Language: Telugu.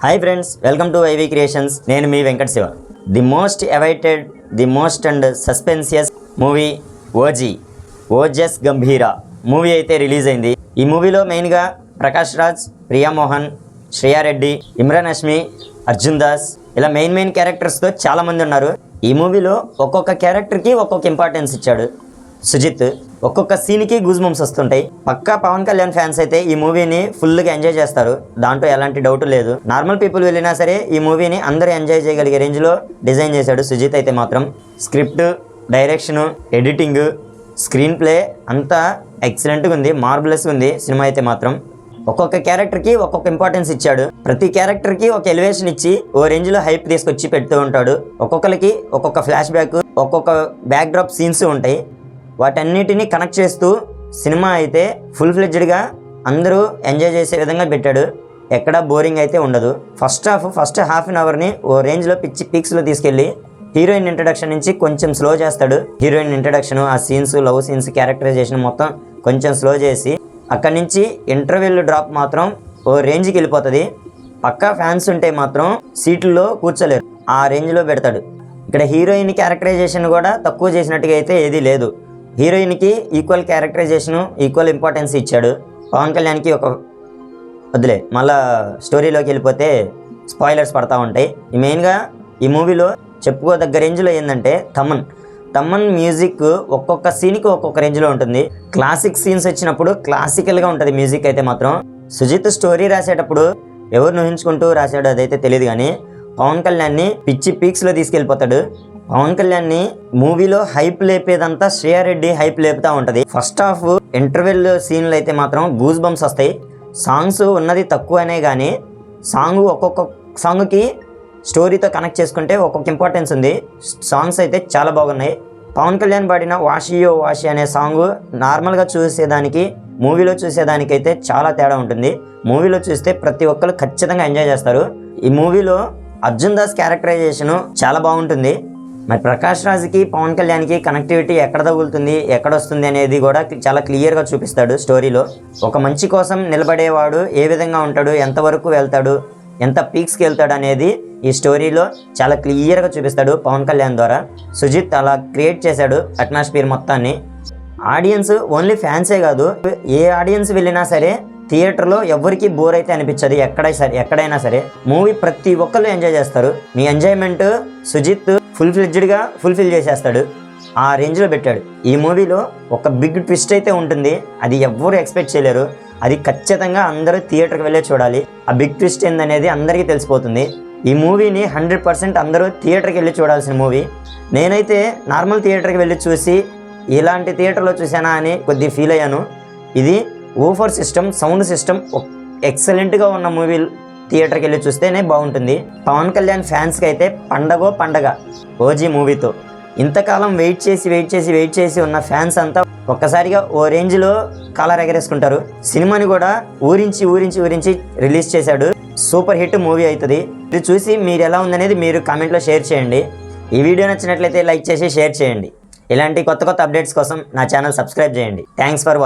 Hi friends, welcome to IV creations. నేను మీ Venkat Shiva. The most awaited, the most and suspensious movie Ojas Gambhira movie అయితే రిలీజ్ అయింది. ఈ మూవీలో మెయిన్గా ప్రకాష్ రాజ్, ప్రియా మోహన్, శ్రేయా రెడ్డి, ఇమ్రాన్ హష్మి, అర్జున్ దాస్ ఇలా మెయిన్ క్యారెక్టర్స్తో చాలామంది ఉన్నారు. ఈ మూవీలో ఒక్కొక్క క్యారెక్టర్కి ఒక్కొక్క ఇంపార్టెన్స్ ఇచ్చాడు సుజిత్. ఒక్కొక్క సీన్కి గూజ్ బంప్స్ వస్తుంటాయి. పక్కా పవన్ కళ్యాణ్ ఫ్యాన్స్ అయితే ఈ మూవీని ఫుల్గా ఎంజాయ్ చేస్తారు, దాంట్లో ఎలాంటి డౌట్ లేదు. నార్మల్ పీపుల్ వెళ్ళినా సరే ఈ మూవీని అందరూ ఎంజాయ్ చేయగలిగే రేంజ్లో డిజైన్ చేశాడు సుజిత్ అయితే మాత్రం. Script, direction, editing, screen play అంతా ఎక్సలెంట్గా ఉంది, మార్బులస్గా ఉంది సినిమా అయితే మాత్రం. ఒక్కొక్క క్యారెక్టర్కి ఒక్కొక్క ఇంపార్టెన్స్ ఇచ్చాడు. ప్రతి క్యారెక్టర్కి ఒక ఎలివేషన్ ఇచ్చి ఓ రేంజ్లో హైప్ తీసుకొచ్చి పెడుతూ ఉంటాడు. ఒక్కొక్కరికి ఒక్కొక్క ఫ్లాష్ బ్యాక్, ఒక్కొక్క బ్యాక్ డ్రాప్ సీన్స్ ఉంటాయి. వాటన్నిటిని కనెక్ట్ చేస్తూ సినిమా అయితే ఫుల్ ఫ్లెడ్జ్డ్గా అందరూ ఎంజాయ్ చేసే విధంగా పెట్టాడు. ఎక్కడా బోరింగ్ అయితే ఉండదు. ఫస్ట్ హాఫ్ అన్ అవర్ని ఓ రేంజ్లో పిచ్చి పీక్స్లో తీసుకెళ్ళి హీరోయిన్ ఇంట్రడక్షన్ నుంచి కొంచెం స్లో చేస్తాడు. హీరోయిన్ ఇంట్రడక్షన్, ఆ సీన్స్, లవ్ సీన్స్, క్యారెక్టరైజేషన్ మొత్తం కొంచెం స్లో చేసి అక్కడి నుంచి ఇంటర్వెల్ డ్రాప్ మాత్రం ఓ రేంజ్కి వెళ్ళిపోతుంది. పక్కా ఫ్యాన్స్ ఉంటే మాత్రం సీట్లలో కూర్చోలేరు, ఆ రేంజ్లో పెడతాడు. ఇక్కడ హీరోయిన్ క్యారెక్టరైజేషన్ కూడా తక్కువ చేసినట్టుగా అయితే ఏదీ లేదు. హీరోయిన్కి ఈక్వల్ క్యారెక్టరైజేషను, ఈక్వల్ ఇంపార్టెన్స్ ఇచ్చాడు. పవన్ కళ్యాణ్కి ఒక వదిలే, మళ్ళా స్టోరీలోకి వెళ్ళిపోతే స్పాయిలర్స్ పడతా ఉంటాయి. మెయిన్గా ఈ మూవీలో చెప్పుకోదగ్గ రేంజ్లో ఏంటంటే తమన్ మ్యూజిక్ ఒక్కొక్క సీన్కి ఒక్కొక్క రేంజ్లో ఉంటుంది. క్లాసిక్ సీన్స్ వచ్చినప్పుడు క్లాసికల్గా ఉంటుంది మ్యూజిక్ అయితే మాత్రం. సుజిత్ స్టోరీ రాసేటప్పుడు ఎవరిని ఊహించుకుంటూ రాశాడు అదైతే తెలియదు, కానీ పవన్ కళ్యాణ్ని పిచ్చి పీక్స్లో తీసుకెళ్ళిపోతాడు. పవన్ కళ్యాణ్ని మూవీలో హైప్ లేపేదంతా శ్రేయా రెడ్డి హైప్ లేపుతూ ఉంటుంది. ఫస్ట్ హాఫ్ ఇంటర్వెల్ సీన్లు అయితే మాత్రం గూజ్ బంప్స్ వస్తాయి. సాంగ్స్ ఉన్నది తక్కువనే, కానీ ఒక్కొక్క సాంగ్కి స్టోరీతో కనెక్ట్ చేసుకుంటే ఒక్కొక్క ఇంపార్టెన్స్ ఉంది. సాంగ్స్ అయితే చాలా బాగున్నాయి. పవన్ కళ్యాణ్ పాడిన వాషియో వాషి అనే సాంగ్ నార్మల్గా చూసేదానికి, మూవీలో చూసేదానికైతే చాలా తేడా ఉంటుంది. మూవీలో చూస్తే ప్రతి ఒక్కరు ఖచ్చితంగా ఎంజాయ్ చేస్తారు. ఈ మూవీలో అర్జున్ దాస్ క్యారెక్టరైజేషన్ చాలా బాగుంటుంది. మరి ప్రకాష్ రాజ్కి పవన్ కళ్యాణ్కి కనెక్టివిటీ ఎక్కడ తగులుతుంది, ఎక్కడ వస్తుంది అనేది కూడా చాలా క్లియర్గా చూపిస్తాడు స్టోరీలో. ఒక మంచి కోసం నిలబడేవాడు ఏ విధంగా ఉంటాడు, ఎంతవరకు వెళ్తాడు, ఎంత పీక్స్కి వెళ్తాడు అనేది ఈ స్టోరీలో చాలా క్లియర్గా చూపిస్తాడు పవన్ కళ్యాణ్ ద్వారా. సుజిత్ అలా క్రియేట్ చేశాడు అట్మాస్ఫియర్ మొత్తాన్ని. ఆడియన్స్ ఓన్లీ ఫ్యాన్సే కాదు, ఏ ఆడియన్స్ వెళ్ళినా సరే థియేటర్లో ఎవరికి బోర్ అయితే అనిపించదు. ఎక్కడైనా సరే మూవీ ప్రతి ఒక్కరు ఎంజాయ్ చేస్తారు. మీ ఎంజాయ్మెంట్ సుజిత్ ఫుల్ ఫ్లెడ్జ్డ్గా ఫుల్ఫిల్ చేసేస్తాడు, ఆ రేంజ్లో పెట్టాడు. ఈ మూవీలో ఒక బిగ్ ట్విస్ట్ అయితే ఉంటుంది, అది ఎవ్వరూ ఎక్స్పెక్ట్ చేయలేరు. అది ఖచ్చితంగా అందరూ థియేటర్కి వెళ్ళే చూడాలి. ఆ బిగ్ ట్విస్ట్ ఏందనేది అందరికీ తెలిసిపోతుంది. ఈ మూవీని 100% అందరూ థియేటర్కి వెళ్ళి చూడాల్సిన మూవీ. నేనైతే నార్మల్ థియేటర్కి వెళ్ళి చూసి ఇలాంటి థియేటర్లో చూసానా అని కొద్దిగా ఫీల్ అయ్యాను. ఇది ఓఫర్ సిస్టమ్, సౌండ్ సిస్టమ్ ఎక్సలెంట్గా ఉన్న మూవీ థియేటర్కి వెళ్ళి చూస్తేనే బాగుంటుంది. పవన్ కళ్యాణ్ ఫ్యాన్స్కి అయితే పండగ ఓజీ మూవీతో. ఇంతకాలం వెయిట్ చేసి ఉన్న ఫ్యాన్స్ అంతా ఒక్కసారిగా ఓ రేంజ్లో కాలర్ ఎగరేసుకుంటారు. సినిమాని కూడా ఊరించి రిలీజ్ చేశాడు. సూపర్ హిట్ మూవీ అవుతుంది. ఇది చూసి మీరు ఎలా ఉందనేది మీరు కామెంట్లో షేర్ చేయండి. ఈ వీడియో నచ్చినట్లయితే లైక్ చేసి షేర్ చేయండి. ఇలాంటి కొత్త అప్డేట్స్ కోసం నా ఛానల్ సబ్స్క్రైబ్ చేయండి. Thanks for watching.